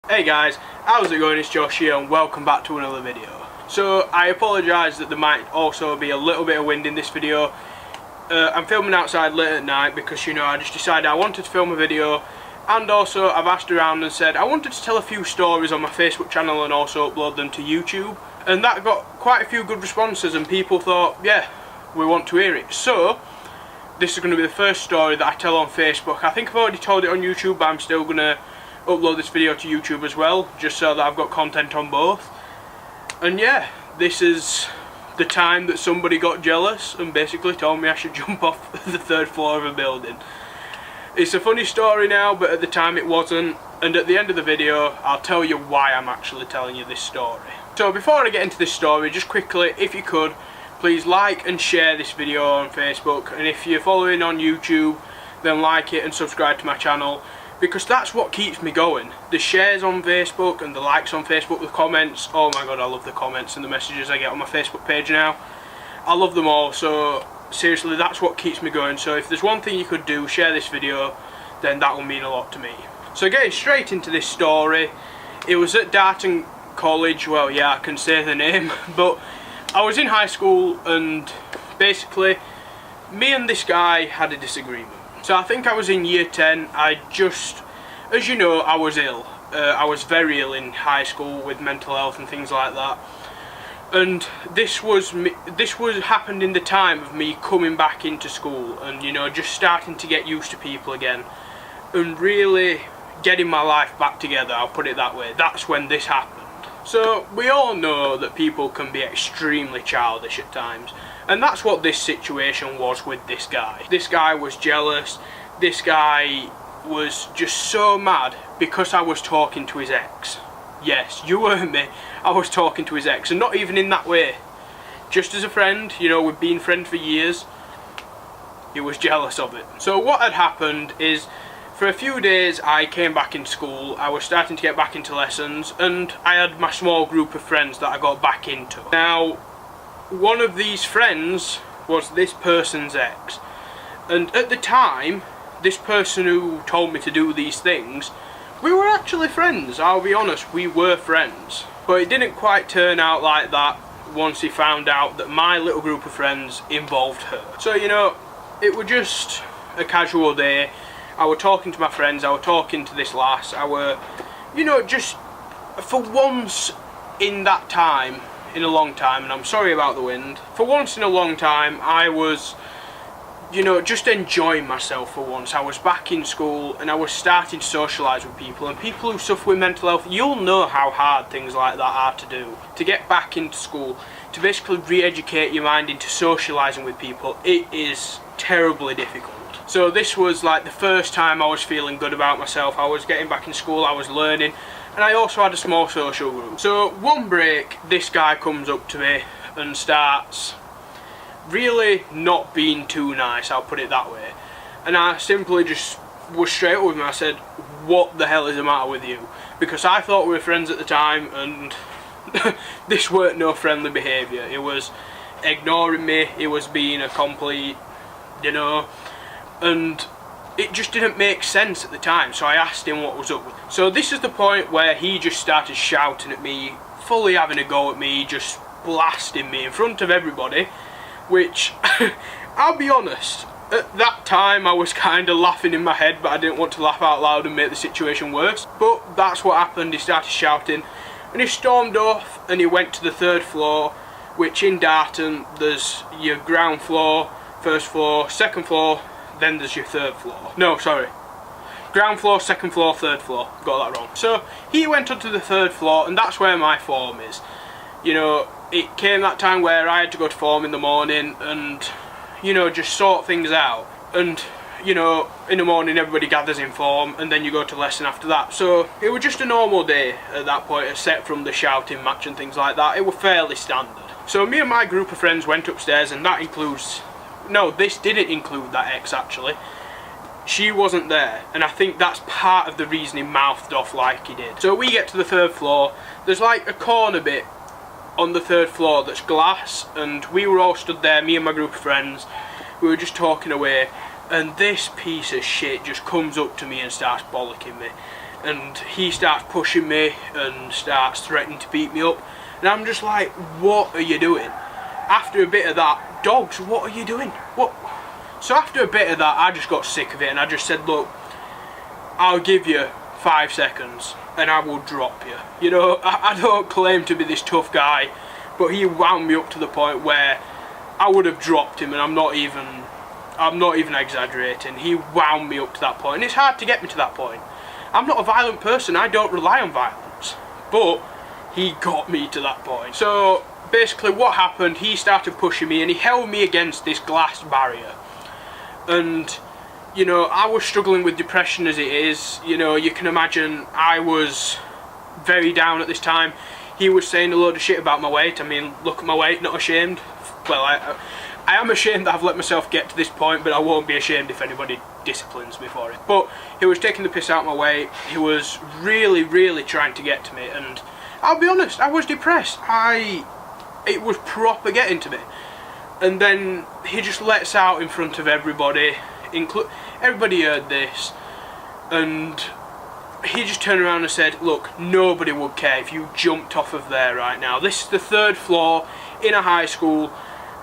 Hey guys, how's it going? It's Josh here and welcome back to another video. So I apologise that there might also be a little bit of wind in this video. I'm filming outside late at night because I just decided I wanted to film a video, and also I've asked around and said I wanted to tell a few stories on my Facebook channel and also upload them to YouTube, and that got quite a few good responses and people thought, yeah, we want to hear it. So this is going to be the first story that I tell on Facebook. I think I've already told it on YouTube, but I'm still going to upload this video to YouTube as well, just so that I've got content on both. And yeah, this is the time that somebody got jealous and basically told me I should jump off the third floor of a building. It's a funny story now, but at the time it wasn't, and at the end of the video I'll tell you why I'm actually telling you this story. So before I get into this story, just quickly, if you could, please like and share this video on Facebook, and if you're following on YouTube, then like it and subscribe to my channel, because that's what keeps me going. The shares on Facebook and the likes on Facebook, the comments, oh my god, I love the comments and the messages I get on my Facebook page now. I love them all, so seriously, that's what keeps me going. So if there's one thing you could do, share this video, then that will mean a lot to me. So getting straight into this story, it was at Darton College. Well, yeah, I can say the name, but I was in high school and basically me and this guy had a disagreement. So I think I was in year 10, as you know, I was ill. I was very ill in high school with mental health and things like that. And this happened in the time of me coming back into school and just starting to get used to people again and really getting my life back together, I'll put it that way. That's when this happened. So we all know that people can be extremely childish at times, and that's what this situation was with this guy. This guy was jealous. This guy was just so mad because I was talking to his ex. Yes, you heard me, I was talking to his ex, and not even in that way. Just as a friend, we've been friends for years. He was jealous of it. So what had happened is, for a few days I came back into school, I was starting to get back into lessons, and I had my small group of friends that I got back into. Now, one of these friends was this person's ex, and at the time, this person who told me to do these things, we were actually friends. I'll be honest, we were friends. But it didn't quite turn out like that once he found out that my little group of friends involved her. So it was just a casual day. I was talking to my friends, I was talking to this lass, I were, just for once in that time, in a long time, and I'm sorry about the wind, for once in a long time I was, just enjoying myself for once. I was back in school and I was starting to socialise with people, and people who suffer with mental health, you'll know how hard things like that are to do. To get back into school, to basically re-educate your mind into socialising with people, it is terribly difficult. So this was like the first time I was feeling good about myself. I was getting back in school, I was learning, and I also had a small social group. So one break, this guy comes up to me and starts really not being too nice, I'll put it that way. And I simply just was straight up with him. I said, what the hell is the matter with you? Because I thought we were friends at the time, and this weren't no friendly behaviour. It was ignoring me, it was being a complete, and it just didn't make sense at the time. So I asked him what was up with it. So this is the point where he just started shouting at me, fully having a go at me, just blasting me in front of everybody, which I'll be honest, at that time I was kind of laughing in my head, but I didn't want to laugh out loud and make the situation worse. But that's what happened. He started shouting and he stormed off and he went to the third floor, which in Darton there's your ground floor, first floor, second floor, then there's your third floor. No, sorry. Ground floor, second floor, third floor. Got that wrong. So he went onto the third floor, and that's where my form is. It came that time where I had to go to form in the morning and, just sort things out. And, in the morning everybody gathers in form and then you go to lesson after that. So it was just a normal day at that point, except from the shouting match and things like that. It was fairly standard. So me and my group of friends went upstairs, and that includes... No, this didn't include that ex actually. She wasn't there, and I think that's part of the reason he mouthed off like he did. So we get to the third floor, there's like a corner bit on the third floor that's glass, and we were all stood there, me and my group of friends, we were just talking away, and this piece of shit just comes up to me and starts bollocking me. and he starts pushing me and starts threatening to beat me up, and I'm just like, what are you doing? After a bit of that, dogs, what are you doing? What? So after a bit of that, I just got sick of it, and I just said, look, I'll give you 5 seconds and I will drop you. You know, I don't claim to be this tough guy, but he wound me up to the point where I would have dropped him, and I'm not even exaggerating. He wound me up to that point, and it's hard to get me to that point. I'm not a violent person, I don't rely on violence, but he got me to that point. So basically what happened, he started pushing me and he held me against this glass barrier. And you know, I was struggling with depression as it is. You know, you can imagine I was very down at this time. He was saying a load of shit about my weight. I mean, look at my weight, not ashamed. Well, I am ashamed that I've let myself get to this point, but I won't be ashamed if anybody disciplines me for it. But he was taking the piss out of my weight. He was really, really trying to get to me, and I'll be honest, I was depressed. It was proper getting to me. And then he just lets out in front of everybody. Everybody heard this, and he just turned around and said, look, nobody would care if you jumped off of there right now. This is the 3rd floor in a high school,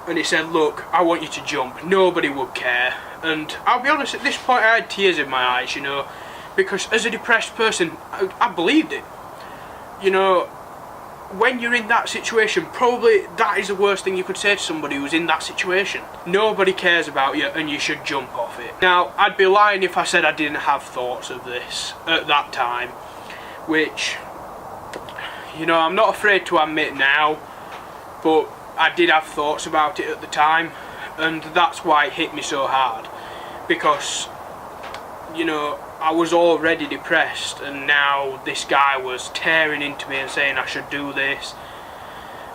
and he said, look, I want you to jump. Nobody would care. And I'll be honest, at this point I had tears in my eyes, you know, because as a depressed person, I believed it. You know, when you're in that situation, probably that is the worst thing you could say to somebody who's in that situation. Nobody cares about you and you should jump off it. Now, I'd be lying if I said I didn't have thoughts of this at that time, which, you know, I'm not afraid to admit now, but I did have thoughts about it at the time, and that's why it hit me so hard, because, you know, I was already depressed, and now this guy was tearing into me and saying I should do this.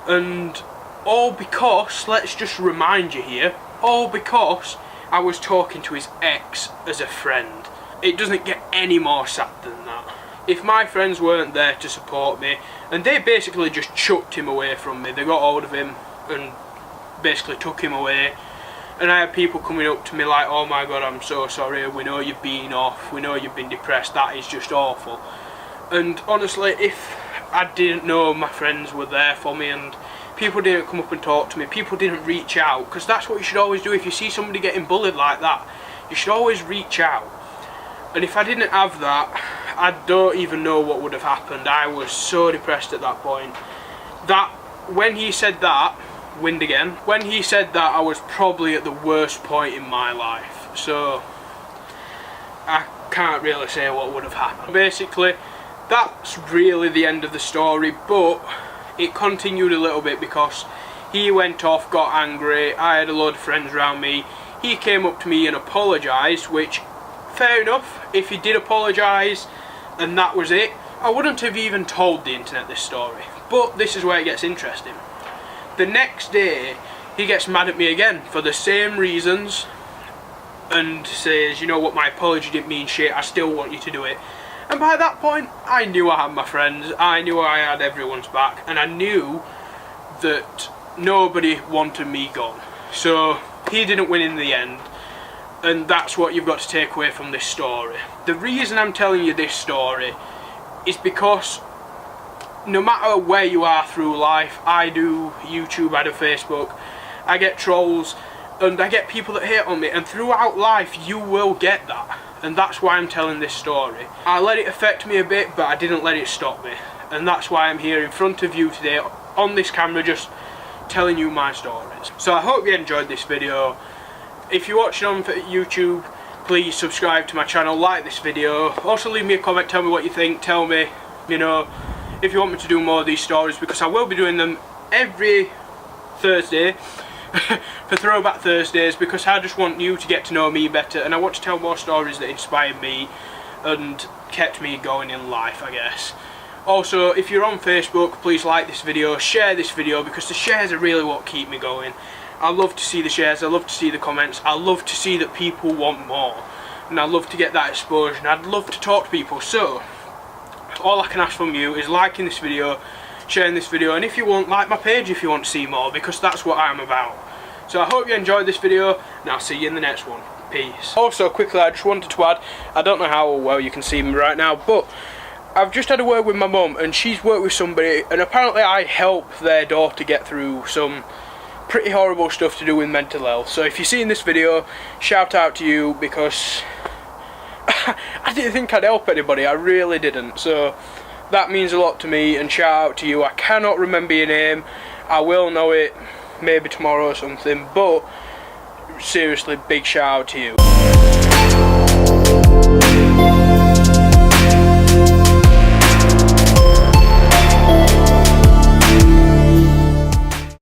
And all because, let's just remind you here, all because I was talking to his ex as a friend. It doesn't get any more sad than that. If my friends weren't there to support me, and they basically just chucked him away from me, they got hold of him and basically took him away. And I had people coming up to me like, oh my god, I'm so sorry, we know you've been off, we know you've been depressed, that is just awful. And honestly, if I didn't know my friends were there for me and people didn't come up and talk to me, people didn't reach out, because that's what you should always do. If you see somebody getting bullied like that, you should always reach out. And if I didn't have that, I don't even know what would have happened. I was so depressed at that point. That, when he said that, wind again. When he said that, I was probably at the worst point in my life, so I can't really say what would have happened. Basically, that's really the end of the story, but it continued a little bit because he went off, got angry, I had a load of friends around me, he came up to me and apologised, which, fair enough, if he did apologise and that was it, I wouldn't have even told the internet this story. But this is where it gets interesting. The next day, he gets mad at me again for the same reasons and says, you know what, my apology didn't mean shit, I still want you to do it. And by that point, I knew I had my friends, I knew I had everyone's back, and I knew that nobody wanted me gone. So he didn't win in the end, and that's what you've got to take away from this story. The reason I'm telling you this story is because no matter where you are through life, I do YouTube, I do Facebook, I get trolls, and I get people that hate on me, and throughout life you will get that, and that's why I'm telling this story. I let it affect me a bit, but I didn't let it stop me, and that's why I'm here in front of you today on this camera just telling you my stories. So I hope you enjoyed this video. If you're watching on YouTube, please subscribe to my channel, like this video, also leave me a comment, tell me what you think, tell me, you know, if you want me to do more of these stories, because I will be doing them every Thursday for Throwback Thursdays, because I just want you to get to know me better, and I want to tell more stories that inspired me and kept me going in life, I guess. Also, if you're on Facebook, please like this video, share this video, because the shares are really what keep me going. I love to see the shares, I love to see the comments, I love to see that people want more, and I love to get that exposure, and I'd love to talk to people. So all I can ask from you is liking this video, sharing this video, and if you want, like my page if you want to see more, because that's what I'm about. So I hope you enjoyed this video, and I'll see you in the next one. peace. Also, quickly, I just wanted to add, I don't know how well you can see me right now, but I've just had a word with my mum, and she's worked with somebody, and apparently I help their daughter get through some pretty horrible stuff to do with mental health. So if you're seeing this video, shout out to you, because I didn't think I'd help anybody, I really didn't. So that means a lot to me, and shout out to you. I cannot remember your name, I will know it maybe tomorrow or something, but seriously, big shout out to you.